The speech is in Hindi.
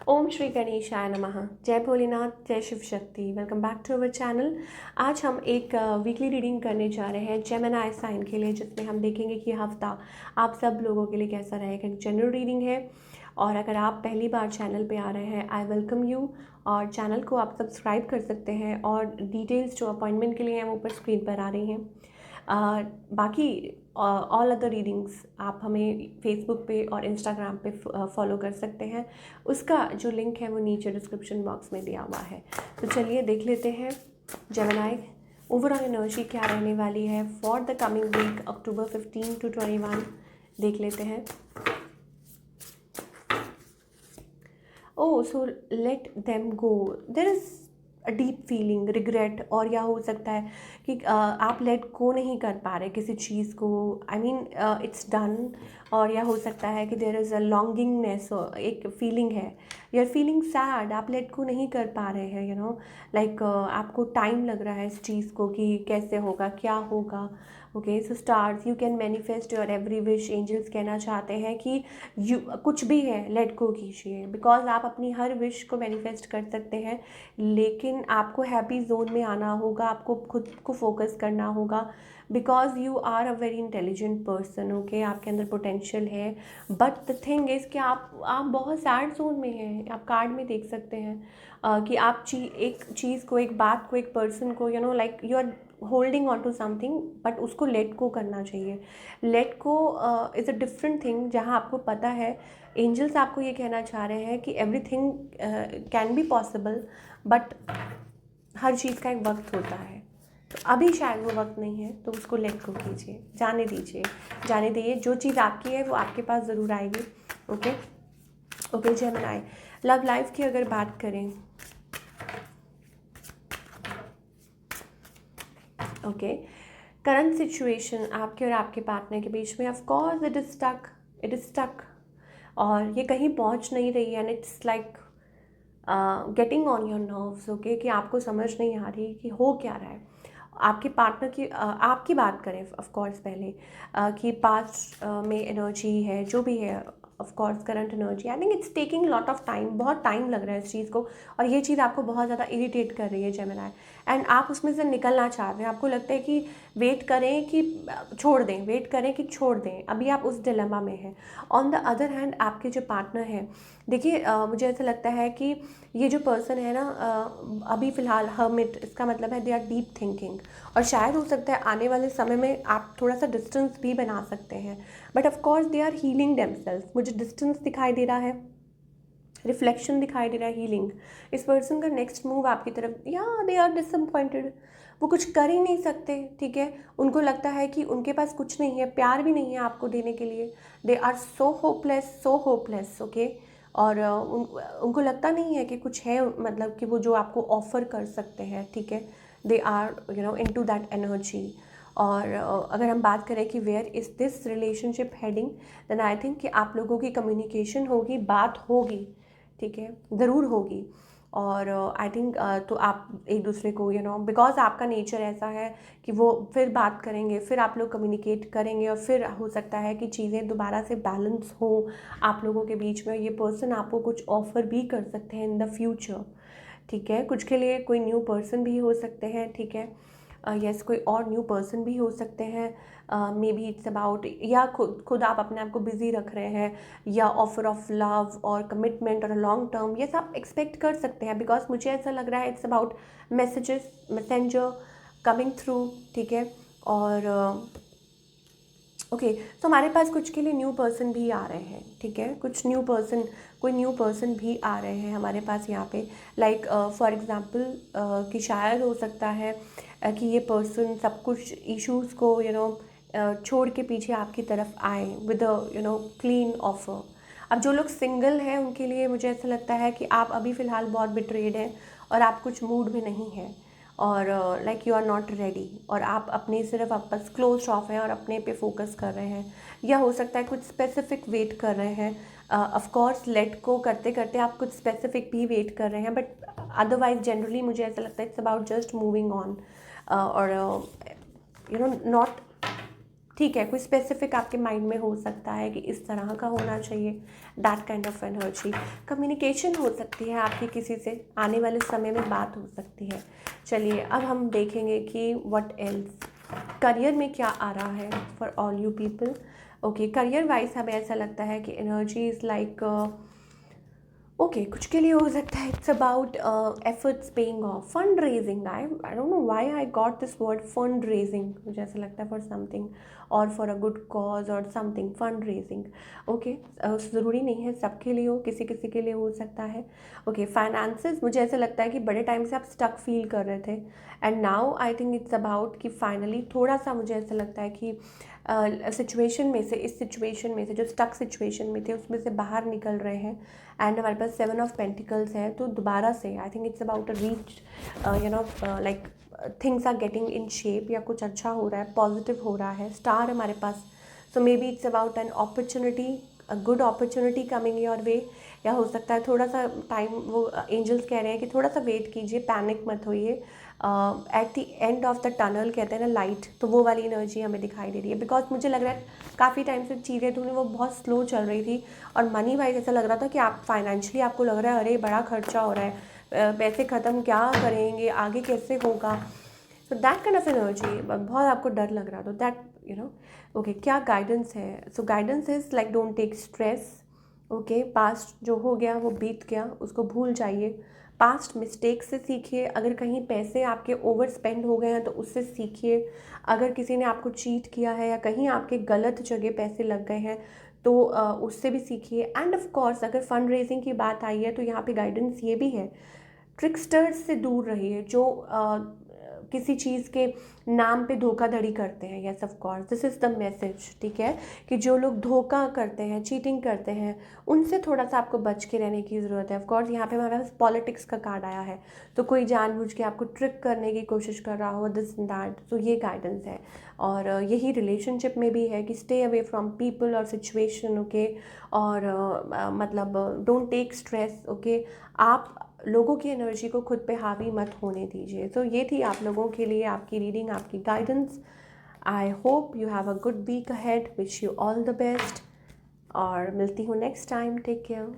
ओम श्री गणेशाय नमः। जय भोलेनाथ, जय Shiv Shakti. Welcome back to our channel. आज हम एक वीकली रीडिंग करने जा रहे हैं जेमिनी साइन के लिए, जिसमें हम देखेंगे कि हफ्ता आप सब लोगों के लिए कैसा रहेगा। जनरल रीडिंग है और अगर आप पहली बार चैनल पे आ रहे हैं, आई वेलकम यू। और चैनल को आप सब्सक्राइब कर सकते हैं और डिटेल्स जो अपॉइंटमेंट के लिए हैं वो ऊपर स्क्रीन पर आ रही हैं। बाकी ऑल अदर रीडिंग्स आप हमें फेसबुक पे और इंस्टाग्राम पे फॉलो कर सकते हैं। उसका जो लिंक है वो नीचे डिस्क्रिप्शन बॉक्स में दिया हुआ है। तो चलिए देख लेते हैं जेमिनी ओवरऑल एनर्जी क्या रहने वाली है for the coming week October 15 to 21। देख लेते हैं। So let them go. There is a deep feeling regret, और या हो सकता है कि आप लेट गो नहीं कर पा रहे किसी चीज़ को। I mean it's done. और या हो सकता है कि देर इज़ अ लॉन्गिंगनेस, एक फीलिंग है, यू आर फीलिंग सैड, आप लेट गो नहीं कर पा रहे हैं। लाइक आपको टाइम लग रहा है इस चीज़ को कि कैसे होगा, क्या होगा। Okay, so stars you can manifest your every wish. Angels कहना चाहते हैं कि यू कुछ भी है लेट गो कीजिए, बिकॉज आप अपनी हर विश को मैनिफेस्ट कर सकते हैं, लेकिन आपको हैप्पी जोन में आना होगा, आपको खुद को फोकस करना होगा, because you are a very intelligent person. Okay, आपके अंदर पोटेंशियल है, बट द थिंग इज़ कि आप बहुत सैड जोन में हैं। आप कार्ड में देख सकते हैं कि आप एक चीज़ को, एक बात को, एक पर्सन को, like you are holding on to something, but उसको लेट को करना चाहिए। लेट को इज़ अ डिफरेंट थिंग, जहाँ आपको पता है एंजल्स आपको ये कहना चाह रहे हैं कि everything can be possible, but हर चीज़ का एक वक्त होता है। तो अभी शायद वो वक्त नहीं है, तो उसको लेट को कीजिए, जाने दीजिए, जाने दीजिए। जो चीज़ आपकी है वो आपके पास ज़रूर आएगी। Okay okay Gemini, love life की अगर बात करें, ओके, करंट सिचुएशन आपके और आपके पार्टनर के बीच में, of course it is stuck, it is stuck, और ये कहीं पहुंच नहीं रही है। And it's like getting on your nerves. Okay, कि आपको समझ नहीं आ रही कि हो क्या रहा है। आपके पार्टनर की आपकी बात करें ऑफ कोर्स पहले, कि पास्ट में एनर्जी है, जो भी है, of course current energy, I think it's taking lot of time, बहुत टाइम लग रहा है इस चीज़ को, और ये चीज़ आपको बहुत ज़्यादा इरिटेट कर रही है जेमिनी। एंड आप उसमें से निकलना चाह रहे हैं, आपको लगता है कि वेट करें कि छोड़ दें, वेट करें कि छोड़ दें, अभी आप उस डिलेमा में हैं। ऑन द अदर हैंड आपके जो पार्टनर हैं, देखिए मुझे ऐसा लगता है कि ये जो पर्सन है ना, अभी फ़िलहाल हर्मिट, इसका मतलब है दे आर डीप थिंकिंग, और शायद हो सकता है आने वाले समय में आप थोड़ा सा डिस्टेंस भी बना सकते हैं, but of course they are healing themselves. मुझे डिस्टेंस दिखाई दे रहा है, रिफ्लेक्शन दिखाई दे रहा है, हीलिंग। इस पर्सन का नेक्स्ट मूव आपकी तरफ, या दे आर डिसअपॉइंटेड, वो कुछ कर ही नहीं सकते। ठीक है, उनको लगता है कि उनके पास कुछ नहीं है, प्यार भी नहीं है आपको देने के लिए। They are so hopeless, so hopeless. Okay, और उनको लगता नहीं है कि कुछ है, मतलब कि वो जो आपको ऑफर कर सकते हैं। ठीक है, they are into that energy. और अगर हम बात करें कि where is this relationship heading, then I think कि आप लोगों की कम्युनिकेशन होगी, बात होगी। ठीक है, ज़रूर होगी। और आई थिंक तो आप एक दूसरे को बिकॉज आपका नेचर ऐसा है कि वो फिर बात करेंगे, फिर आप लोग कम्युनिकेट करेंगे, और फिर हो सकता है कि चीज़ें दोबारा से बैलेंस हो आप लोगों के बीच में। ये पर्सन आपको कुछ ऑफर भी कर सकते हैं इन द फ्यूचर। ठीक है, कुछ के लिए कोई न्यू पर्सन भी हो सकते हैं। ठीक है, यस, कोई और न्यू पर्सन भी हो सकते हैं। मे बी इट्स अबाउट, या खुद आप अपने आप को बिजी रख रहे हैं, या ऑफर ऑफ लव और कमिटमेंट और लॉन्ग टर्म, ये सब एक्सपेक्ट कर सकते हैं, बिकॉज मुझे ऐसा लग रहा है it's about messages, messenger coming through. ठीक है, और ओके, तो हमारे पास कुछ के लिए न्यू पर्सन भी आ रहे हैं। ठीक है, कुछ न्यू पर्सन, कोई न्यू पर्सन भी आ रहे हैं हमारे पास यहाँ पे। लाइक फॉर एग्जांपल कि शायद हो सकता है कि ये पर्सन सब कुछ इश्यूज़ को छोड़ के पीछे आपकी तरफ आए विद क्लीन ऑफर। अब जो लोग सिंगल हैं उनके लिए मुझे ऐसा लगता है कि आप अभी फ़िलहाल बहुत बिट्रेड हैं, और आप कुछ मूड में नहीं हैं, और like you are not ready, और आप अपने सिर्फ आप बस क्लोज ऑफ हैं और अपने पे फोकस कर रहे हैं, या हो सकता है कुछ स्पेसिफिक वेट कर रहे हैं। ऑफ कोर्स लेट को करते करते आप कुछ स्पेसिफिक भी वेट कर रहे हैं, बट अदरवाइज जनरली मुझे ऐसा लगता है it's about just moving on, और नॉट। ठीक है, कोई स्पेसिफिक आपके माइंड में हो सकता है कि इस तरह का होना चाहिए, that kind of energy. Communication हो सकती है आपकी किसी से, आने वाले समय में बात हो सकती है। चलिए अब हम देखेंगे कि व्हाट एल्स, करियर में क्या आ रहा है for all you people. Okay, career wise हमें ऐसा लगता है कि एनर्जी इज़ लाइक ओके, कुछ के लिए हो सकता है it's about efforts paying off, fund raising. I don't know why I got this word fund raising, मुझे ऐसा लगता है फॉर समथिंग और फॉर अ गुड कॉज और समथिंग, फंड रेजिंग। ओके, ज़रूरी नहीं है सबके लिए हो, किसी किसी के लिए हो सकता है। ओके, फाइनेंसेस, मुझे ऐसा लगता है कि बड़े टाइम से आप स्टक फील कर रहे थे and now I think it's about कि फाइनली थोड़ा सा मुझे ऐसा लगता है कि सिचुएशन में से, इस सिचुएशन में से, जो स्टक सिचुएशन में थे उसमें से बाहर निकल रहे हैं। एंड हमारे पास 7 ऑफ पेंटिकल्स है, तो दोबारा से I think it's about a reach you know like things are getting in shape, या कुछ अच्छा हो रहा है, पॉजिटिव हो रहा है। स्टार हमारे पास, so maybe it's about an opportunity, a good opportunity coming your way. या हो सकता है थोड़ा सा टाइम, वो एंजल्स कह रहे हैं कि थोड़ा सा वेट कीजिए, पैनिक मत होइए। At the end of the tunnel कहते हैं ना लाइट, तो वो वाली एनर्जी हमें दिखाई दे रही है। बिकॉज मुझे लग रहा है काफ़ी टाइम से चीज़ें थोड़ी वो बहुत स्लो चल रही थी, और मनी वाइज ऐसा लग रहा था कि आप फाइनेंशियली आपको लग रहा है अरे बड़ा खर्चा हो रहा है, पैसे ख़त्म क्या करेंगे, आगे कैसे होगा। So that kind of energy, बहुत आपको डर लग रहा था, दैट यू नो। ओके, क्या गाइडेंस है? So guidance is like don't take stress. Okay, past जो हो गया वो बीत गया, उसको भूल जाइए। पास्ट मिस्टेक से सीखिए, अगर कहीं पैसे आपके ओवर स्पेंड हो गए हैं तो उससे सीखिए। अगर किसी ने आपको चीट किया है या कहीं आपके गलत जगह पैसे लग गए हैं तो उससे भी सीखिए। एंड ऑफ कोर्स अगर फंड रेजिंग की बात आई है तो यहाँ पे गाइडेंस ये भी है, ट्रिक्स्टर्स से दूर रहिए, जो किसी चीज़ के नाम पे धोखाधड़ी करते हैं। Yes of course this is the message, ठीक है, कि जो लोग धोखा करते हैं, चीटिंग करते हैं, उनसे थोड़ा सा आपको बच के रहने की ज़रूरत है। ऑफ कोर्स यहाँ पे हमारे पास पॉलिटिक्स का कार्ड आया है, तो कोई जानबूझ के आपको ट्रिक करने की कोशिश कर रहा हो, दिस एंड दैट, तो ये गाइडेंस है। और यही रिलेशनशिप में भी है कि स्टे अवे फ्रॉम पीपल और सिचुएशन। ओके, और मतलब डोंट टेक स्ट्रेस। ओके, आप लोगों की एनर्जी को खुद पे हावी मत होने दीजिए। तो ये थी आप लोगों के लिए आपकी रीडिंग, आपकी guidance. I hope you have a good week ahead, wish you all the best, और मिलती हूँ नेक्स्ट टाइम। Take care.